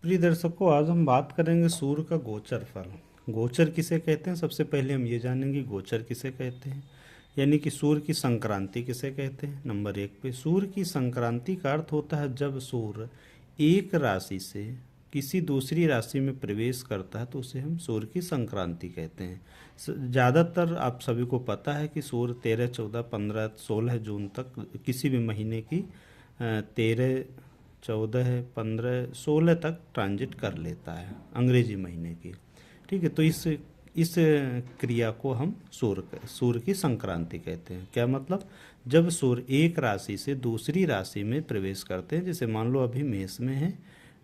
प्रिय दर्शकों, आज हम बात करेंगे सूर्य का गोचर फल। गोचर किसे कहते हैं, सबसे पहले हम ये जानेंगे गोचर किसे कहते हैं, यानी कि सूर्य की संक्रांति किसे कहते हैं। नंबर एक पे सूर्य की संक्रांति का अर्थ होता है जब सूर्य एक राशि से किसी दूसरी राशि में प्रवेश करता है तो उसे हम सूर्य की संक्रांति कहते हैं। ज़्यादातर आप सभी को पता है कि सूर्य 13, 14, 15, 16 जून तक किसी भी महीने की 13, 14, 15, 16 तक ट्रांजिट कर लेता है अंग्रेजी महीने की। ठीक है, तो इस क्रिया को हम सूर्य की संक्रांति कहते हैं। क्या मतलब, जब सूर्य एक राशि से दूसरी राशि में प्रवेश करते हैं, जैसे मान लो अभी मेष में है,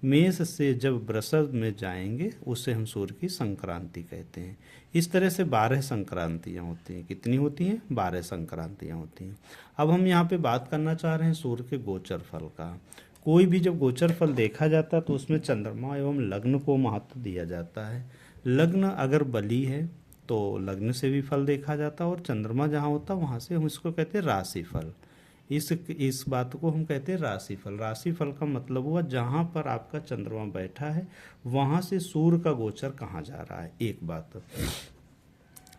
मेष से जब वृषभ में जाएंगे उसे हम सूर्य की संक्रांति कहते हैं। इस तरह से 12 संक्रांतियाँ होती हैं। कितनी होती हैं? 12 संक्रांतियाँ होती हैं। अब हम यहाँ पे बात करना चाह रहे हैं सूर्य के गोचर फल का। कोई भी जब गोचर फल देखा जाता है तो उसमें चंद्रमा एवं लग्न को महत्व दिया जाता है। लग्न अगर बली है तो लग्न से भी फल देखा जाता है, और चंद्रमा जहाँ होता है वहाँ से हम इसको कहते हैं राशिफल। इस बात को हम कहते हैं राशिफल। राशिफल का मतलब हुआ जहाँ पर आपका चंद्रमा बैठा है वहाँ से सूर्य का गोचर कहाँ जा रहा है। एक बात,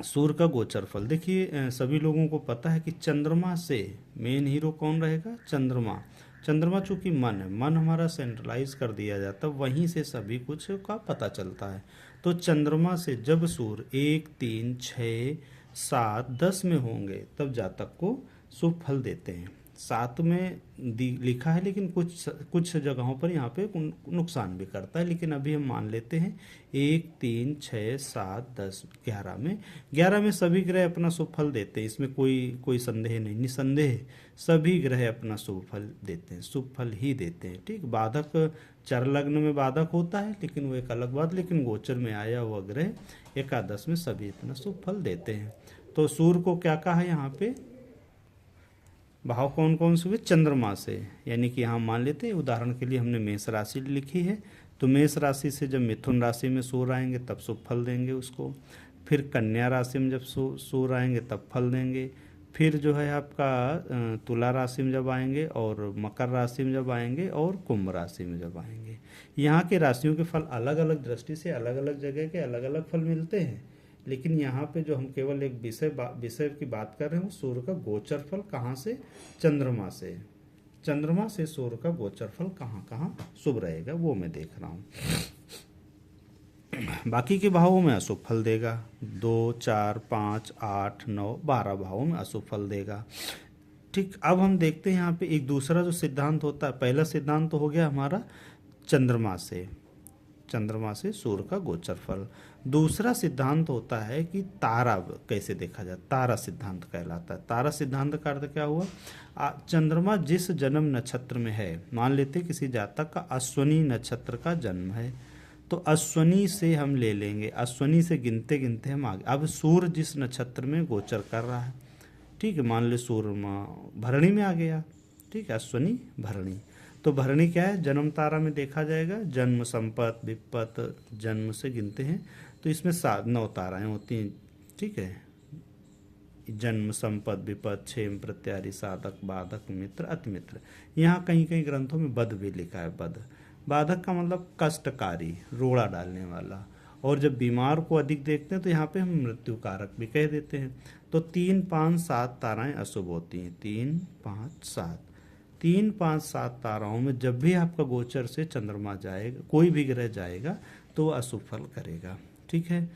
सूर्य का गोचर फल देखिए, सभी लोगों को पता है कि चंद्रमा से मेन हीरो कौन रहेगा? चंद्रमा। चंद्रमा चूंकि मन है, मन हमारा सेंट्रलाइज कर दिया जाता है, वहीं से सभी कुछ का पता चलता है। तो चंद्रमा से जब सूर्य 1, 3, 6, 7, 10 में होंगे तब जातक को शुभ फल देते हैं। 7 में लिखा है, लेकिन कुछ जगहों पर यहाँ पे नुकसान भी करता है, लेकिन अभी हम मान लेते हैं 1, 3, 6, 7, 10, 11 में सभी ग्रह अपना शुभ फल देते हैं। इसमें कोई संदेह नहीं, निसंदेह सभी ग्रह अपना शुभ फल देते हैं, शुभ फल ही देते हैं। ठीक, बाधक चर लग्न में बाधक होता है, लेकिन वो एक अलग बात, लेकिन गोचर में आया हुआ ग्रह एकादश में सभी अपना शुभ फल देते हैं। तो सूर्य को क्या कहा है यहाँ पे? भाव कौन कौन से हुए? चंद्रमा से। यानी कि यहाँ मान लेते हैं, उदाहरण के लिए हमने मेष राशि लिखी है, तो मेष राशि से जब मिथुन राशि में सूर्य आएंगे तब शुभ फल देंगे उसको। फिर कन्या राशि में जब सूर्य आएंगे तब फल देंगे। फिर जो है आपका तुला राशि में जब आएंगे, और मकर राशि में जब आएंगे, और कुंभ राशि में जब आएंगे। यहाँ के राशियों के फल अलग अलग दृष्टि से अलग अलग जगह के अलग अलग फल मिलते हैं, लेकिन यहाँ पे जो हम केवल एक विषय की बात कर रहे हैं, सूर्य का गोचर फल कहाँ से? चंद्रमा से। चंद्रमा से सूर्य का गोचर फल कहाँ कहाँ शुभ रहेगा वो मैं देख रहा हूँ। बाकी के भावों में अशुभ फल देगा। 2, 4, 5, 8, 9, 12 भावों में अशुभ फल देगा। ठीक, अब हम देखते हैं यहाँ पे एक दूसरा जो सिद्धांत होता है। पहला सिद्धांत तो हो गया हमारा चंद्रमा से सूर्य का गोचर फल। दूसरा सिद्धांत होता है कि तारा कैसे देखा जाए, तारा सिद्धांत कहलाता है। तारा सिद्धांत का अर्थ क्या हुआ? चंद्रमा जिस जन्म नक्षत्र में है, मान लेते किसी जातक का अश्वनी नक्षत्र का जन्म है, तो अश्वनी से हम ले लेंगे, अश्वनी से गिनते गिनते हम आगे। अब सूर्य जिस नक्षत्र में गोचर कर रहा है, ठीक है, मान ले सूर्य भरणी में आ गया, ठीक है, अश्वनी भरणी। तो भरणी क्या है? जन्म तारा में देखा जाएगा, जन्म, संपत, विपत, जन्म से गिनते हैं तो इसमें 9 ताराएं होती हैं। ठीक है, जन्म, संपत, विपत, क्षेम, प्रत्यारी, साधक, बाधक, मित्र, अतिमित्र। यहाँ कहीं कहीं ग्रंथों में बद भी लिखा है। बाधक का मतलब कष्टकारी, रोड़ा डालने वाला। और जब बीमार को अधिक देखते हैं तो यहाँ पे हम मृत्यु कारक भी कह देते हैं। तो 3, 5, 7 ताराएं अशुभ होती हैं। 3, 5, 7, 3, 5, 7 ताराओं में जब भी आपका गोचर से चंद्रमा जाएगा, कोई भी ग्रह जाएगा, तो वह अशुभ फल करेगा। ठीक है,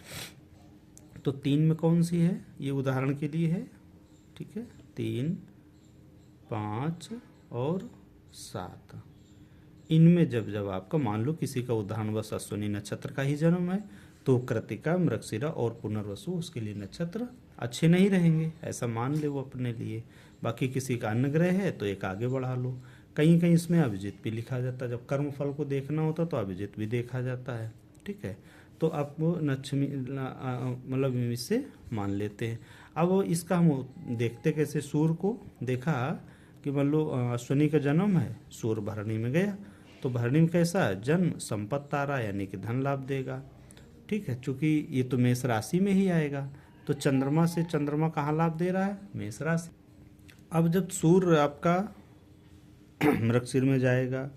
तो 3 में कौन सी है? ये उदाहरण के लिए है। ठीक है, 3, 5 और 7, इनमें जब जब आपका मान लो किसी का उदाहरणवश अश्विनी नक्षत्र का ही जन्म है, तो कृतिका, मृगशिरा और पुनर्वसु उसके लिए नक्षत्र अच्छे नहीं रहेंगे, ऐसा मान ले वो अपने लिए। बाकी किसी का अन्य ग्रह है तो एक आगे बढ़ा लो। कहीं कहीं इसमें अभिजित भी लिखा जाता है, जब कर्म फल को देखना होता तो अभिजित भी देखा जाता है। ठीक है, तो आप नक्षमी मतलब इससे मान लेते हैं। अब इसका हम देखते कैसे? सूर्य को देखा कि मान लो अश्विनी का जन्म है, सूर्य भरणी में गया, तो भरणी में कैसा है? जन्म, संपत्त तारा, यानी कि धन लाभ देगा। ठीक है, चूंकि ये तो मेष राशि में ही आएगा, तो चंद्रमा से चंद्रमा कहाँ लाभ दे रहा है? मेष राशि। अब जब सूर्य आपका मृगशिर में जाएगा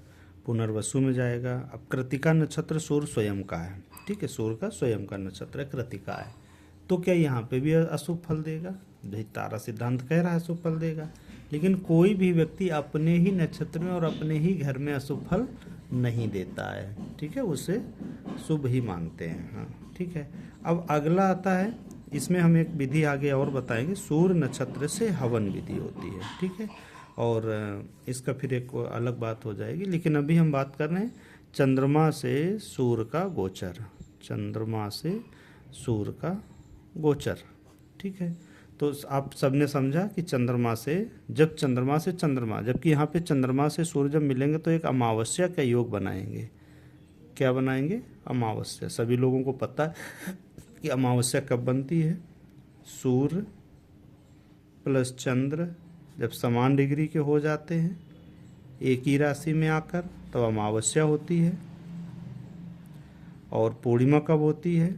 पुनर्वसु में जाएगा। अब कृतिका नक्षत्र सूर्य स्वयं का है, ठीक है, सूर्य का स्वयं का नक्षत्र है, कृतिका है, तो क्या यहाँ पे भी अशुभ फल देगा? भाई तारा सिद्धांत कह रहा है अशुभ फल देगा, लेकिन कोई भी व्यक्ति अपने ही नक्षत्र में और अपने ही घर में अशुभ फल नहीं देता है, ठीक है, उसे शुभ ही मानते हैं। हाँ ठीक है। अब अगला आता है, इसमें हम एक विधि आगे और बताएंगे, सूर्य नक्षत्र से हवन विधि होती है, ठीक है, और इसका फिर एक अलग बात हो जाएगी, लेकिन अभी हम बात कर रहे हैं चंद्रमा से सूर्य का गोचर, चंद्रमा से सूर्य का गोचर, ठीक है। तो आप सबने समझा कि चंद्रमा से, जब चंद्रमा से चंद्रमा, जबकि यहाँ पे चंद्रमा से सूर्य जब मिलेंगे तो एक अमावस्या का योग बनाएंगे। क्या बनाएंगे? अमावस्या। सभी लोगों को पता है कि अमावस्या कब बनती है? सूर्य प्लस चंद्र जब समान डिग्री के हो जाते हैं एक ही राशि में आकर, तब अमावस्या होती है। और पूर्णिमा कब होती है?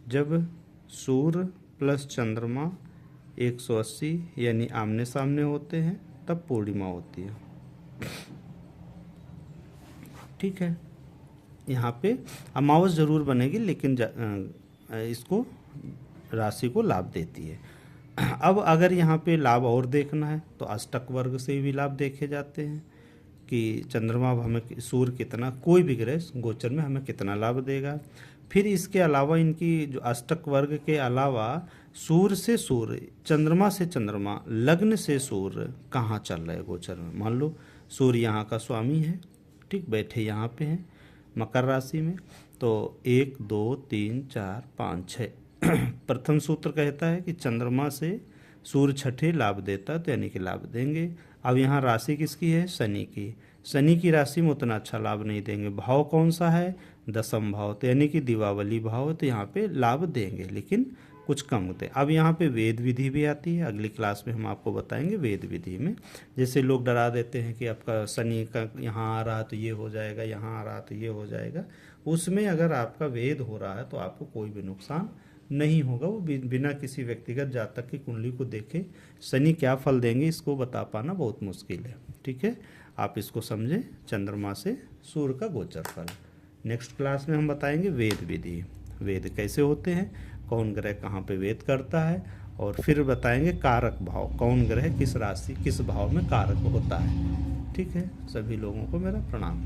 जब सूर्य प्लस चंद्रमा 180 यानी आमने सामने होते हैं, तब पूर्णिमा होती है, ठीक है। यहाँ पे अमावस जरूर बनेगी, लेकिन इसको राशि को लाभ देती है। अब अगर यहाँ पे लाभ और देखना है तो अष्टक वर्ग से भी लाभ देखे जाते हैं कि चंद्रमा हमें, सूर्य कितना, कोई भी ग्रह गोचर में हमें कितना लाभ देगा। फिर इसके अलावा इनकी जो अष्टक वर्ग के अलावा सूर्य से सूर्य, चंद्रमा से चंद्रमा, लग्न से सूर्य कहाँ चल रहे गोचर में। मान लो सूर्य यहाँ का स्वामी है, ठीक, बैठे यहाँ पे हैं मकर राशि में, तो 1 2 3 4 5 6 प्रथम सूत्र कहता है कि चंद्रमा से सूर्य छठे लाभ देता, तो यानी कि लाभ देंगे। अब यहाँ राशि किसकी है? शनि की। शनि की राशि में उतना अच्छा लाभ नहीं देंगे। भाव कौन सा है? दसम भाव, तो यानी कि दीपावली भाव, तो यहाँ पे लाभ देंगे लेकिन कुछ कम होते हैं। अब यहाँ पे वेद विधि भी आती है, अगली क्लास में हम आपको बताएंगे वेद विधि में। जैसे लोग डरा देते हैं कि आपका शनि का यहाँ आ रहा तो ये हो जाएगा, यहाँ आ रहा तो ये हो जाएगा, उसमें अगर आपका वेद हो रहा है तो आपको कोई भी नुकसान नहीं होगा। वो बिना किसी व्यक्तिगत जातक की कुंडली को देखे शनि क्या फल देंगे इसको बता पाना बहुत मुश्किल है, ठीक है। आप इसको समझें, चंद्रमा से सूर्य का गोचर फल। नेक्स्ट क्लास में हम बताएंगे वेद विधि, वेद कैसे होते हैं, कौन ग्रह कहाँ पे वेद करता है, और फिर बताएंगे कारक भाव, कौन ग्रह किस राशि किस भाव में कारक होता है, ठीक है। सभी लोगों को मेरा प्रणाम।